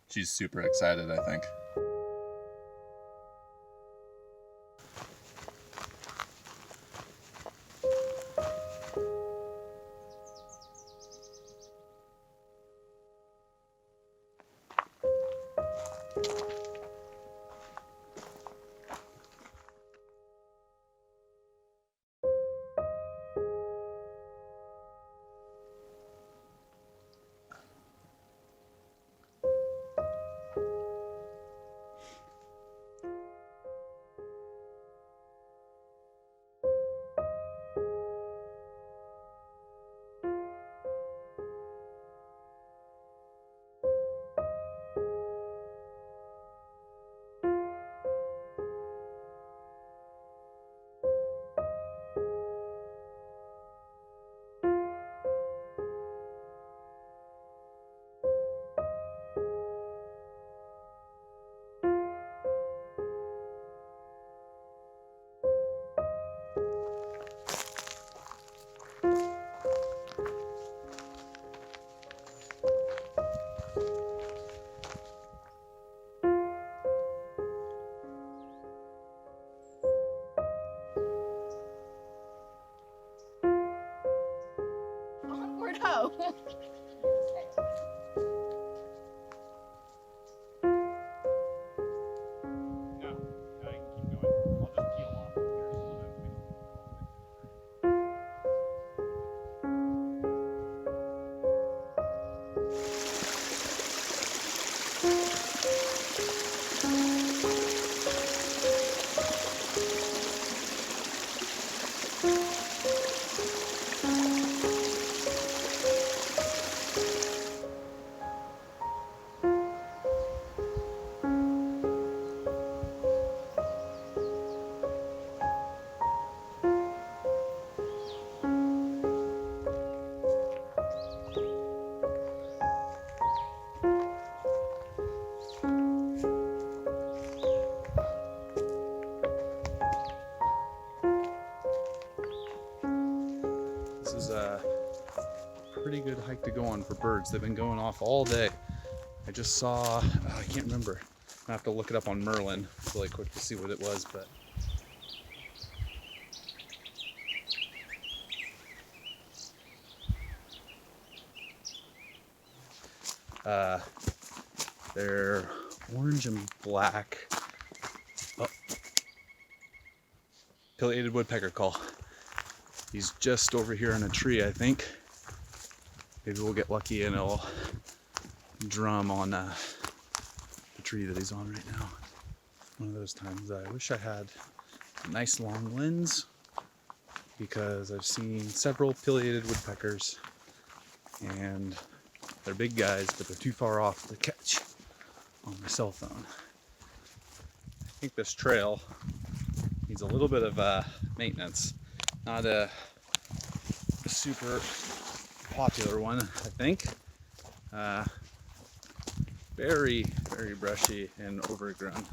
She's super excited, I think. This is a pretty good hike to go on for birds. They've been going off all day. I just saw, I can't remember. I have to look it up on Merlin really quick to see what it was, but they're orange and black. Oh. Pileated woodpecker call. He's just over here in a tree, I think. Maybe we'll get lucky and it'll drum on the tree that he's on right now. One of those times I wish I had a nice long lens, because I've seen several pileated woodpeckers and they're big guys, but they're too far off to catch on my cell phone. I think this trail needs a little bit of maintenance. Not a super popular one, I think. Very, very brushy and overgrown.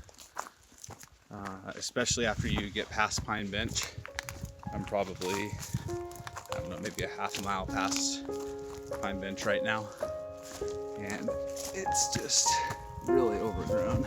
Especially after you get past Pine Bench. I'm probably, I don't know, maybe a half a mile past Pine Bench right now. And it's just really overgrown.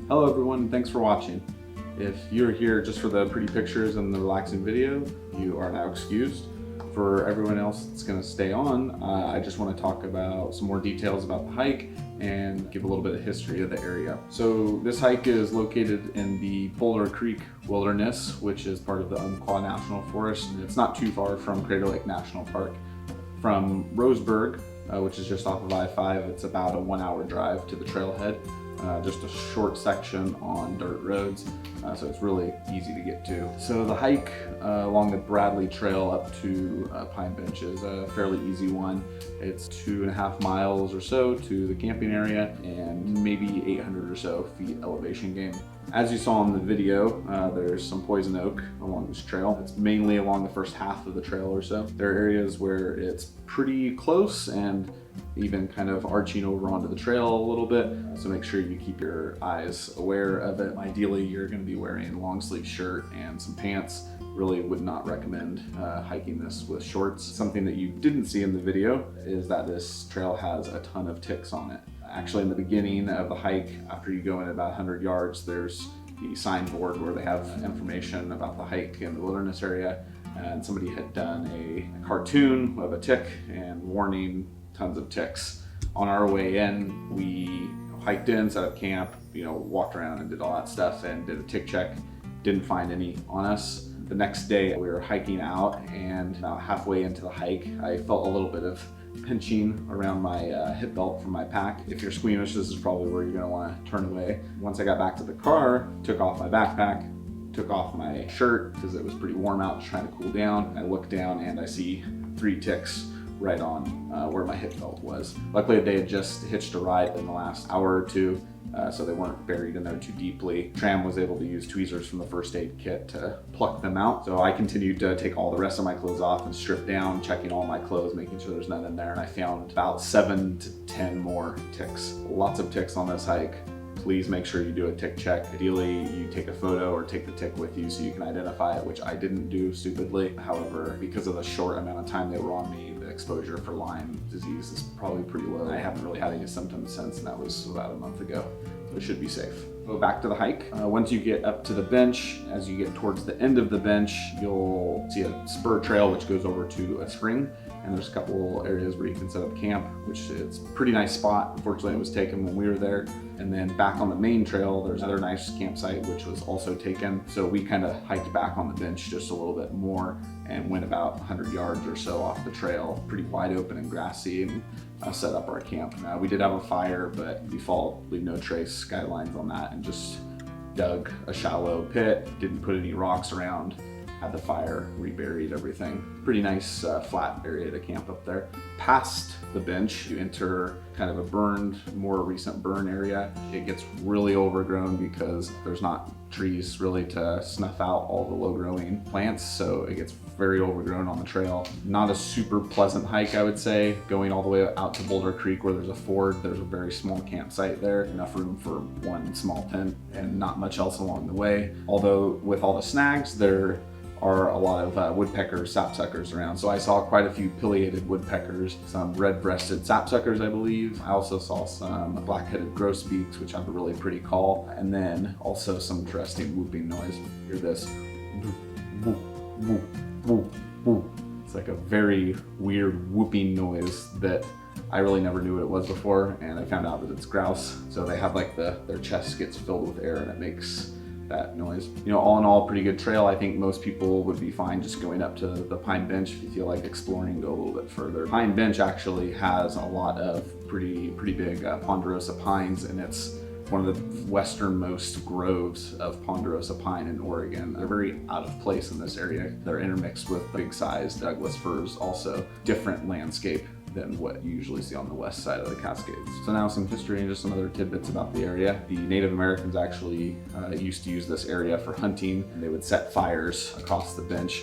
Hello everyone, thanks for watching. If you're here just for the pretty pictures and the relaxing video, you are now excused. For everyone else that's going to stay on, I just want to talk about some more details about the hike and give a little bit of history of the area. So this hike is located in the Boulder Creek Wilderness, which is part of the Umpqua National Forest. It's not too far from Crater Lake National Park. From Roseburg, which is just off of I-5, it's about a 1-hour drive to the trailhead. Just a short section on dirt roads, so it's really easy to get to. So the hike along the Bradley Trail up to Pine Bench is a fairly easy one. It's 2.5 miles or so to the camping area and maybe 800 or so feet elevation gain. As you saw in the video, there's some poison oak along this trail. It's mainly along the first half of the trail or so. There are areas where it's pretty close and even kind of arching over onto the trail a little bit, so make sure you keep your eyes aware of it. Ideally, you're going to be wearing a long sleeve shirt and some pants. Really would not recommend hiking this with shorts. Something that you didn't see in the video is that this trail has a ton of ticks on it. Actually, in the beginning of the hike, after you go in about 100 yards, there's the signboard where they have information about the hike in the wilderness area, and somebody had done a cartoon of a tick and warning tons of ticks. On our way in, we hiked in, set up camp, walked around and did all that stuff and did a tick check. Didn't find any on us. The next day we were hiking out, and about halfway into the hike, I felt a little bit of pinching around my hip belt from my pack. If you're squeamish, this is probably where you're gonna wanna turn away. Once I got back to the car, took off my backpack, took off my shirt because it was pretty warm out, just trying to cool down. I look down and I see 3 ticks right on where my hip belt was. Luckily, they had just hitched a ride in the last hour or two, so they weren't buried in there too deeply. Tram was able to use tweezers from the first aid kit to pluck them out. So I continued to take all the rest of my clothes off and strip down, checking all my clothes, making sure there's none in there. And I found about 7 to 10 more ticks. Lots of ticks on this hike. Please make sure you do a tick check. Ideally, you take a photo or take the tick with you so you can identify it, which I didn't do stupidly. However, because of the short amount of time they were on me, the exposure for Lyme disease is probably pretty low. I haven't really had any symptoms since, and that was about a month ago, so it should be safe. Go back to the hike. Once you get up to the bench, as you get towards the end of the bench, you'll see a spur trail which goes over to a spring, and there's a couple areas where you can set up camp, which it's a pretty nice spot. Unfortunately, it was taken when we were there. And then back on the main trail, there's another nice campsite which was also taken. So we kind of hiked back on the bench just a little bit more and went about 100 yards or so off the trail, pretty wide open and grassy, and set up our camp. We did have a fire, but we leave no trace skylines on that, and just dug a shallow pit, didn't put any rocks around, had the fire, reburied everything. Pretty nice flat area to camp up there. Past the bench, you enter kind of a more recent burn area. It gets really overgrown because there's not trees really to snuff out all the low-growing plants, so it gets very overgrown on the trail. Not a super pleasant hike, I would say. Going all the way out to Boulder Creek where there's a ford, there's a very small campsite there, enough room for one small tent and not much else along the way. Although with all the snags, there are a lot of woodpecker sapsuckers around. So I saw quite a few pileated woodpeckers, some red-breasted sapsuckers, I believe. I also saw some black-headed grosbeaks, which have a really pretty call, and then also some interesting whooping noise. Hear this. It's like a very weird whooping noise that I really never knew what it was before, and I found out that it's grouse. So they have like their chest gets filled with air and it makes that noise. All in all, pretty good trail. I think most people would be fine just going up to the Pine Bench. If you feel like exploring, go a little bit further. Pine Bench actually has a lot of pretty big Ponderosa pines, and it's one of the westernmost groves of Ponderosa pine in Oregon. They're very out of place in this area. They're intermixed with big-sized Douglas firs, also different landscape than what you usually see on the west side of the Cascades. So now some history and just some other tidbits about the area. The Native Americans actually used to use this area for hunting, and they would set fires across the bench.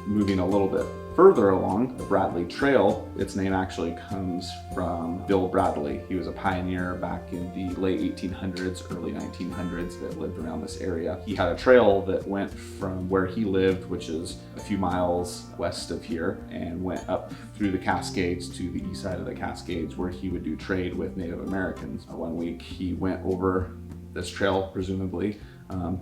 Moving a little bit further along the Bradley Trail, its name actually comes from Bill Bradley. He was a pioneer back in the late 1800s, early 1900s that lived around this area. He had a trail that went from where he lived, which is a few miles west of here, and went up through the Cascades to the east side of the Cascades, where he would do trade with Native Americans. One week he went over this trail, presumably.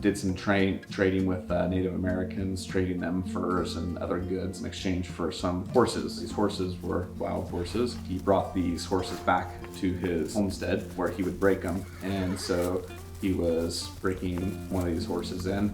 Did some trading with Native Americans, trading them furs and other goods in exchange for some horses. These horses were wild horses. He brought these horses back to his homestead where he would break them. And so he was breaking one of these horses in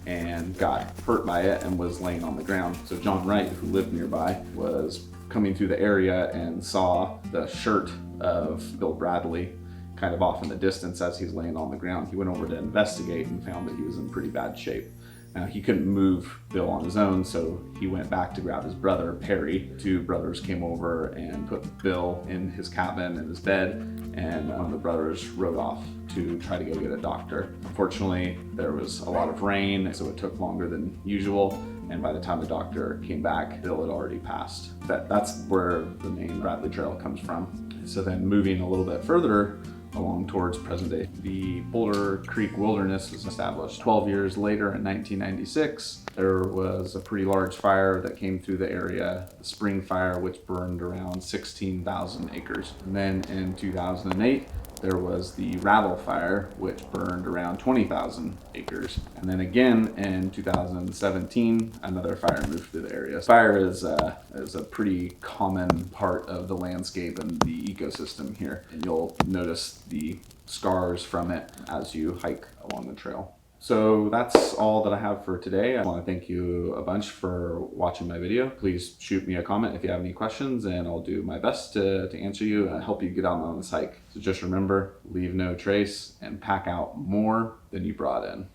and got hurt by it and was laying on the ground. So John Wright, who lived nearby, was coming through the area and saw the shirt of Bill Bradley kind of off in the distance as he's laying on the ground. He went over to investigate and found that he was in pretty bad shape. Now, he couldn't move Bill on his own, so he went back to grab his brother, Perry. Two brothers came over and put Bill in his cabin in his bed, and one of the brothers rode off to try to go get a doctor. Unfortunately, there was a lot of rain, so it took longer than usual, and by the time the doctor came back, Bill had already passed. That's where the name Bradley Trail comes from. So then moving a little bit further along towards present day, the Boulder Creek Wilderness was established. 12 years later, in 1996, there was a pretty large fire that came through the area, the Spring Fire, which burned around 16,000 acres. And then in 2008, there was the Rattle Fire, which burned around 20,000 acres. And then again in 2017, another fire moved through the area. Fire is a pretty common part of the landscape and the ecosystem here. And you'll notice the scars from it as you hike along the trail. So that's all that I have for today. I want to thank you a bunch for watching my video. Please shoot me a comment if you have any questions, and I'll do my best to answer you and help you get on this hike. So just remember, leave no trace and pack out more than you brought in.